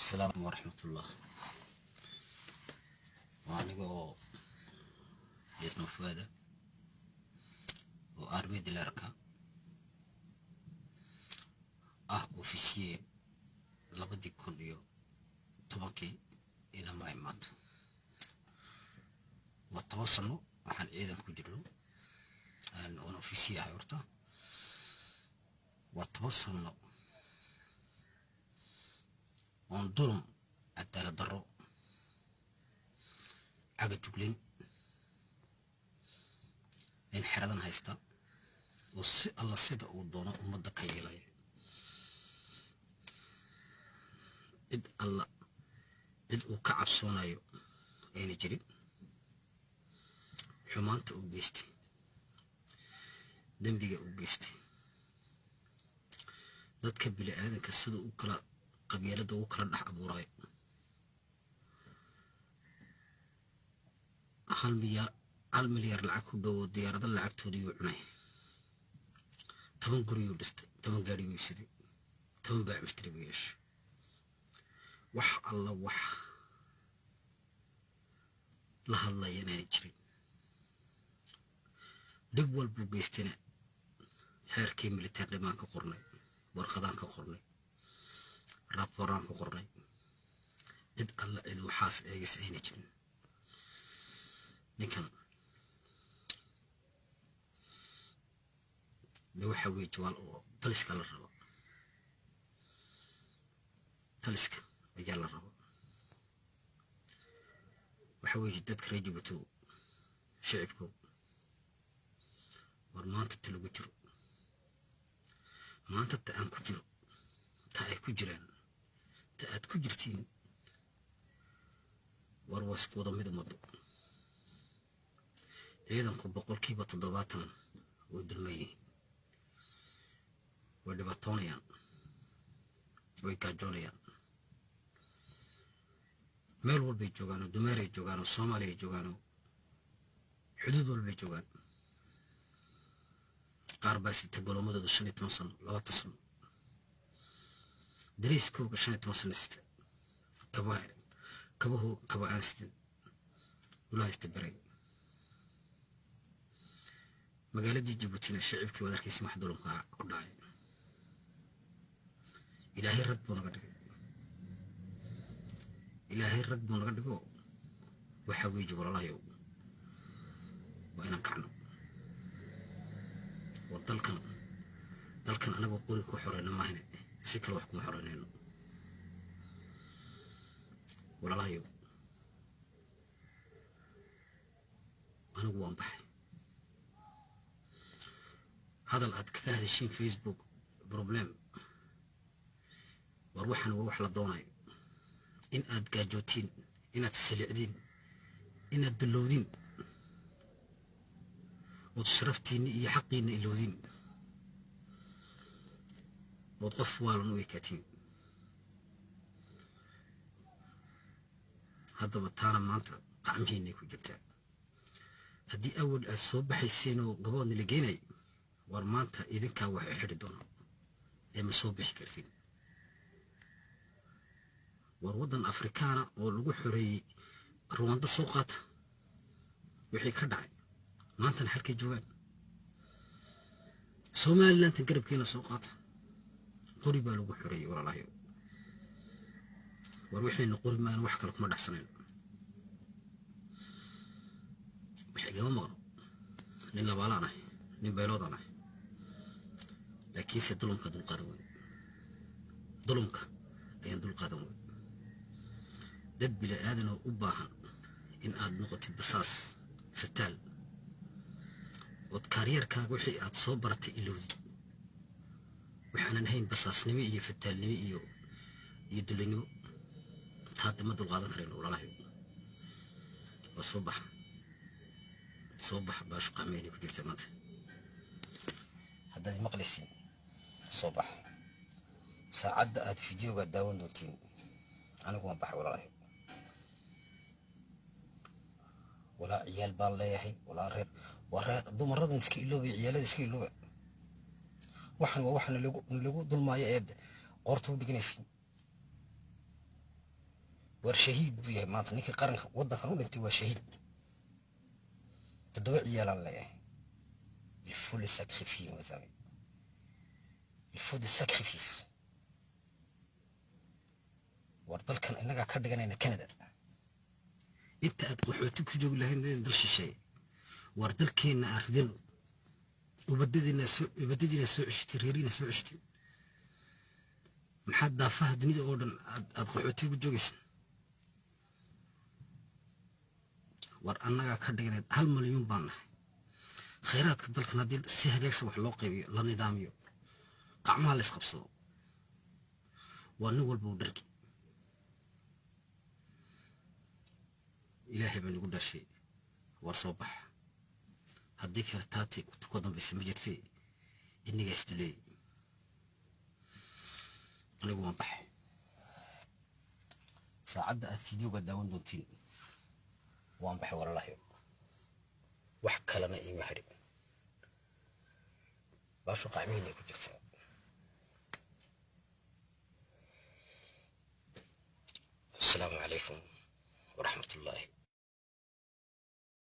السلام عليكم ورحمة الله. وأنا جيتنا فؤادة وأرمي دلاركا أوفيسيي لابد يكون يو طبقي إلى ما يمات وتوصلوا waxaan ciidan ku jirno aan ofisiye ah horta وتوصلنا وندرم عدالة درو حاجة جبلين لين حردان هايستا الله سيدا ودونا ومدى كيلاي إد الله إد وكعب سونايو أين جري حمانت وبيستي دنبيغا وبيستي dadka bili aadanka sida uu kala qabyaalada uu kala dhax abuuray hal milyar lacag ku dhow diyaarada lacagtooda uu cunay 10 guri uu dhistay 10 gaari uu sidii 10 baac mishtari uu yeeshay wax alla wax la hadlayna jirin dib walba geystina heerkii military dhimaanka qornay warqadaan ka qornay raporaan ka qornay cid alla cid waxaas eegis ayna jirin ninkan de waxa weeye jawaal oo taliska la rabo taliska ayaa la rabo waxa weeye dadka reer Djibouti shacabku war maanta talagu jiro maanta aan ku jiro ta ay ku jiraan ta aad ku jirtiin war wasqooda mid mado ciidanku boqolkiiba 70 way dulmayeen way dhibaatoonayaan way gaajoonayaan meel walba joogaan dumaray joogaan Soomaaliya joogaan xuduud walba joogaan قارباسي تقولوا مدة شنو تمصن لا تصن دريس كوك شنو تمصن است كبه أنست ولا يستبرئ مقالة جيبوتينا الشعب كي وذاك يسمح دولهم قاعد إلهي الرب ونقدق إلهي الرب ونقدقه وحاوي جبر الله يوم وأنا كعنو dalkan anagu qori ku xoreyna ma ahne si kale wax kuma xoreynayno walaalahayo anigu waan baxay hadal aad kaga hadashiin Facebook problem war waxaan wax la doonayo in aad gaajootiin inaad saliicdiin inaad dulowdiin وتشرفتيني يا حقيني اللودين وتقف والن ويكاتين هذا بطانا مانتا قعمهيني كجبتا هدي أول الصوب حيسينو قبون اللي جيني ورمانتا إذن كاوح يحردونا يما صوب يحكرتين وروضن أفريكانا ولقو حري رواندا السوقات وحي كدعي maanta halkay joogan Soomaaliland garabkeena soo qaata qori baa lagu xoreeyay walaalahayo war wixii qori maan wax kale kuma dhaxsanayn wixii gama maqno nin la baalaanahay nin bayloodanahay laakiin si dulumka dul qaadan way dulumka ayaan dul qaadan way dad bila aadan u baahan in aad noqotid basaas fataal وكاريركاga wixii aad soo baratay ilowdi waxaan ahayn basaasnimo iyo fataalnimo iyo dulinimo hadda ma dul qaadan kareen walaalahay soo bax baash qameeyay ku jirta maanta hadda maqlisiin soo bax saacada aad fiidiyoga daawan doontiin anigu waan bax walaalahay ولا عيال بالله ولا رير ورير دمرضن اسكي لوبي عيالد اسكي لوبي waxan lagu dulmaayo eed qorto u dhiganaysiin والشهيد بيه ما تنيك قرن وضع قانون انت والشهيد تدوع يالا لا الفول ساكريفي مزامي الفول ساكريفيس وردل كان انك كدغانينا كندا انت ادقحوتي كجوج لهين دلش الشيء وردل كينا اخدين وبددنا سو عشتي ريرينا سو عشتي maxaad daafaha dunida oo dhan aad qaxooti ku joogaysa war annaga ka dhiganayd 1 milyan baan nahay khayraadka dalkan haddii si hagaagsan wax loo qaybiyo la nidaamiyo qacmaha la isqabsado waa nin walba u dharki ilaahay baa nagu dhashay war soo bax haddii kale taati ku dambaysa ma jirtay inniga isdulay anigu waan baxay saacadda aad fiidiyowga daawan doontiin waan baxay walaalahay wax kalena iima hadhin baashu qacmihiinay ku jirtaa asalaamu calaykum waraxmatullaahi